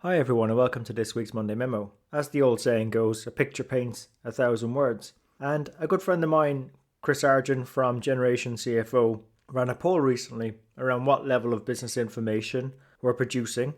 Hi everyone and welcome to this week's Monday Memo. As the old saying goes, a picture paints 1,000 words. And a good friend of mine, Chris Argent from Generation CFO, ran a poll recently around what level of business information we're producing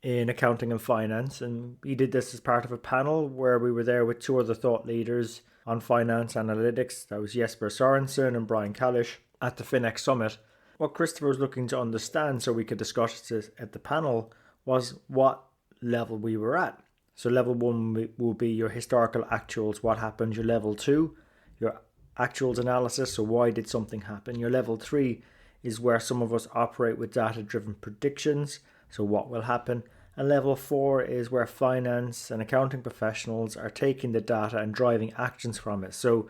in accounting and finance. And he did this as part of a panel where we were there with two other thought leaders on finance analytics. That was Jesper Sorenson and Kalish at the FinX Summit. What Christopher was looking to understand so we could discuss this at the panel was what level we were at. So level 1 will be your historical actuals, what happened. Your level 2, your actuals analysis, so why did something happen. Your level 3 is where some of us operate with data-driven predictions, so what will happen. And level 4 is where finance and accounting professionals are taking the data and driving actions from it. So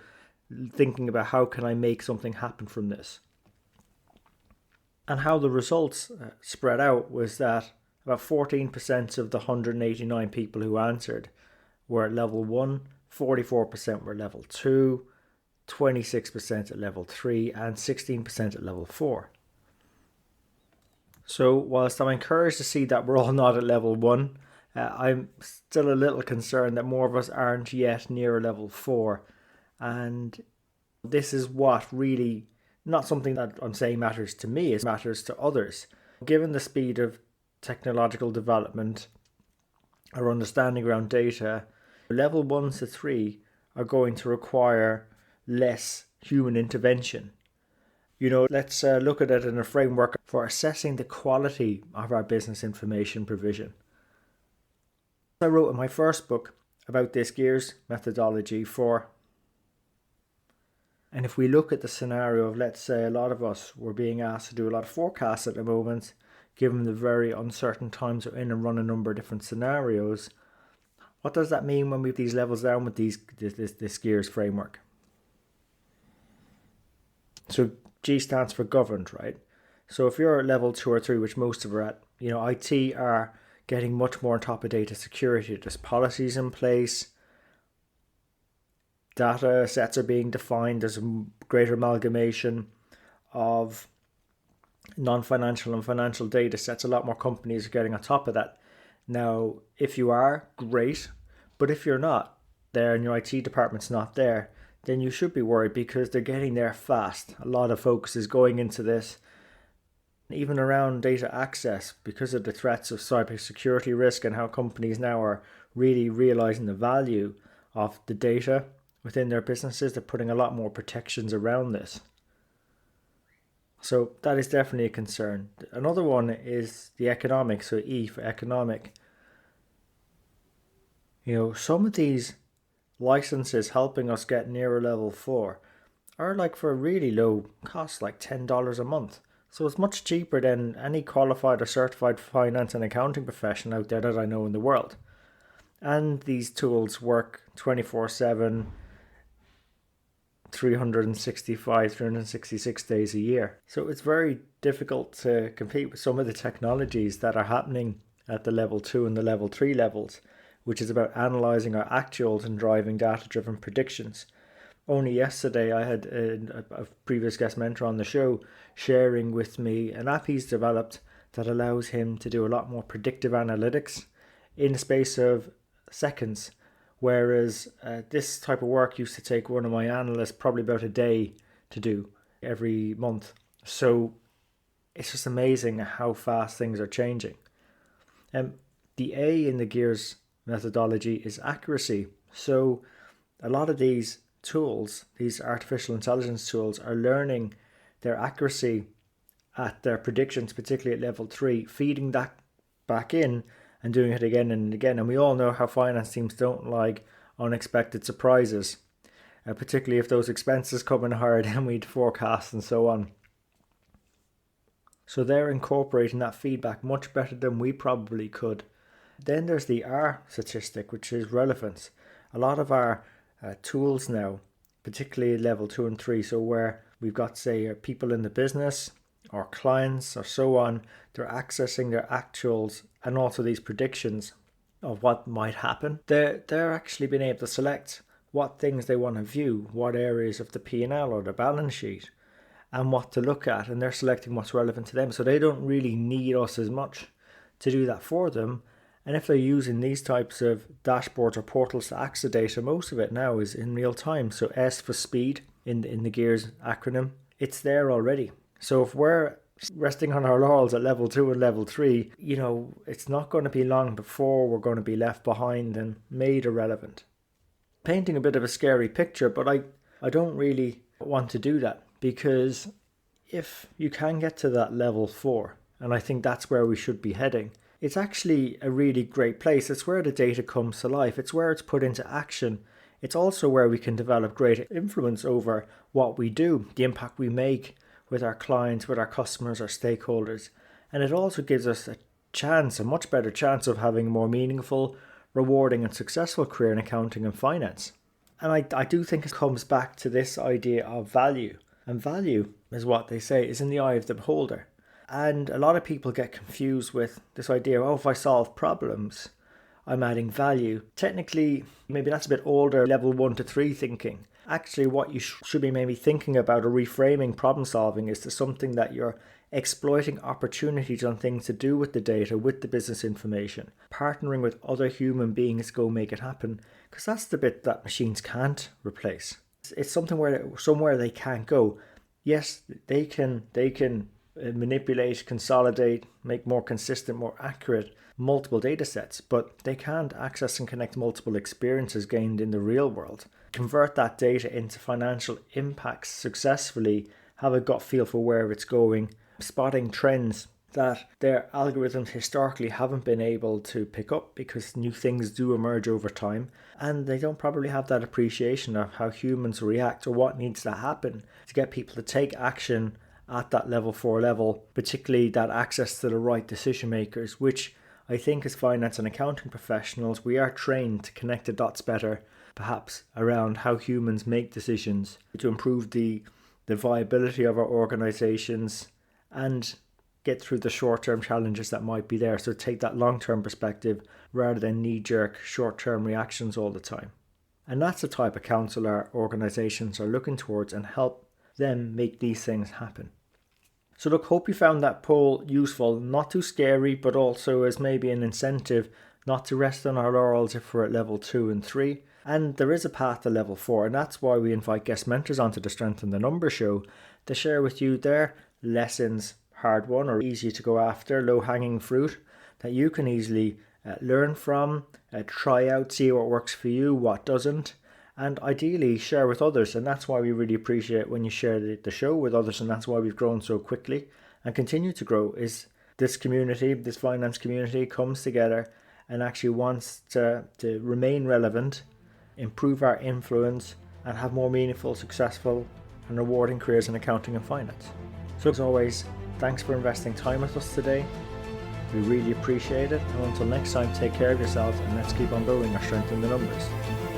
thinking about how can I make something happen from this. And how the results spread out was that about 14% of the 189 people who answered were at level 1, 44% were level 2, 26% at level 3, and 16% at level 4. So whilst I'm encouraged to see that we're all not at level 1, I'm still a little concerned that more of us aren't yet near level 4. And this is what really, not something that I'm saying matters to me, it matters to others. Given the speed of technological development, our understanding around data, level 1 to 3 are going to require less human intervention. Let's look at it in a framework for assessing the quality of our business information provision. I wrote in my first book about this gears methodology and if we look at the scenario of, let's say, a lot of us were being asked to do a lot of forecasts at the moment, given the very uncertain times we're in and run a number of different scenarios. What does that mean when we have these levels down with this gears framework? So G stands for governed, right? So if you're at level 2 or 3, which most of are at, IT are getting much more on top of data security. There's policies in place. Data sets are being defined. There's a greater amalgamation of non-financial and financial data sets. A lot more companies are getting on top of that. Now, if you are, great. But if you're not there and your IT department's not there, then you should be worried because they're getting there fast. A lot of focus is going into this. Even around data access, because of the threats of cybersecurity risk and how companies now are really realizing the value of the data within their businesses, they're putting a lot more protections around this. So that is definitely a concern. Another one is the economic, so E for economic. Some of these licenses helping us get nearer level 4 are like for a really low cost, like $10 a month. So it's much cheaper than any qualified or certified finance and accounting professional out there that I know in the world. And these tools work 24/7, 366 days a year. So it's very difficult to compete with some of the technologies that are happening at the level 2 and the level 3 levels, which is about analyzing our actuals and driving data-driven predictions. Only yesterday I had a previous guest mentor on the show sharing with me an app he's developed that allows him to do a lot more predictive analytics in the space of seconds. Whereas this type of work used to take one of my analysts probably about a day to do every month. So it's just amazing how fast things are changing. The A in the gears methodology is accuracy. So a lot of these tools, these artificial intelligence tools, are learning their accuracy at their predictions, particularly at level 3, feeding that back in and doing it again and again. And we all know how finance teams don't like unexpected surprises, particularly if those expenses come in higher than we'd forecast and so on. So they're incorporating that feedback much better than we probably could. Then there's the R statistic, which is relevance. A lot of our tools now, particularly level 2 and 3, so where we've got, say, people in the business or clients or so on, they're accessing their actuals and also these predictions of what might happen. They're actually being able to select what things they want to view, what areas of the P&L or the balance sheet, and what to look at, and they're selecting what's relevant to them. So they don't really need us as much to do that for them, And if they're using these types of dashboards or portals to access the data, most of it now is in real time. So S for speed in the GEARS acronym, it's there already. So if we're resting on our laurels at level 2 and level 3, it's not going to be long before we're going to be left behind and made irrelevant. Painting a bit of a scary picture, but I don't really want to do that, because if you can get to that level 4, and I think that's where we should be heading, it's actually a really great place. It's where the data comes to life. It's where it's put into action. It's also where we can develop greater influence over what we do, the impact we make with our clients, with our customers, our stakeholders. And it also gives us a much better chance of having a more meaningful, rewarding and successful career in accounting and finance. And I do think it comes back to this idea of value. And value, is what they say, is in the eye of the beholder. And a lot of people get confused with this idea of, if I solve problems, I'm adding value. Technically, maybe that's a bit older, level 1 to 3 thinking. Actually, what you should be maybe thinking about or reframing problem solving is to something that you're exploiting opportunities on things to do with the data, with the business information, partnering with other human beings to go make it happen, because that's the bit that machines can't replace. It's somewhere they can't go. Yes, they can manipulate, consolidate, make more consistent, more accurate multiple data sets, but they can't access and connect multiple experiences gained in the real world. Convert that data into financial impacts successfully, have a gut feel for where it's going, spotting trends that their algorithms historically haven't been able to pick up, because new things do emerge over time, and they don't probably have that appreciation of how humans react or what needs to happen to get people to take action at that level 4 level, particularly that access to the right decision makers, which I think as finance and accounting professionals, we are trained to connect the dots better, perhaps around how humans make decisions to improve the viability of our organizations and get through the short-term challenges that might be there. So take that long-term perspective rather than knee-jerk short-term reactions all the time. And that's the type of counsel our organizations are looking towards, and help them make these things happen. So look, hope you found that poll useful, not too scary, but also as maybe an incentive not to rest on our laurels if we're at level 2 and 3. And there is a path to level 4, and that's why we invite guest mentors onto the Strength in the Numbers show to share with you their lessons, hard won or easy to go after, low-hanging fruit that you can easily learn from, try out, see what works for you, what doesn't, and ideally share with others. And that's why we really appreciate when you share the show with others, and that's why we've grown so quickly and continue to grow, is this community, this finance community comes together and actually wants to remain relevant, improve our influence, and have more meaningful, successful and rewarding careers in accounting and finance. So as always, thanks for investing time with us today. We really appreciate it. And until next time, take care of yourselves, and let's keep on building our Strength in the Numbers.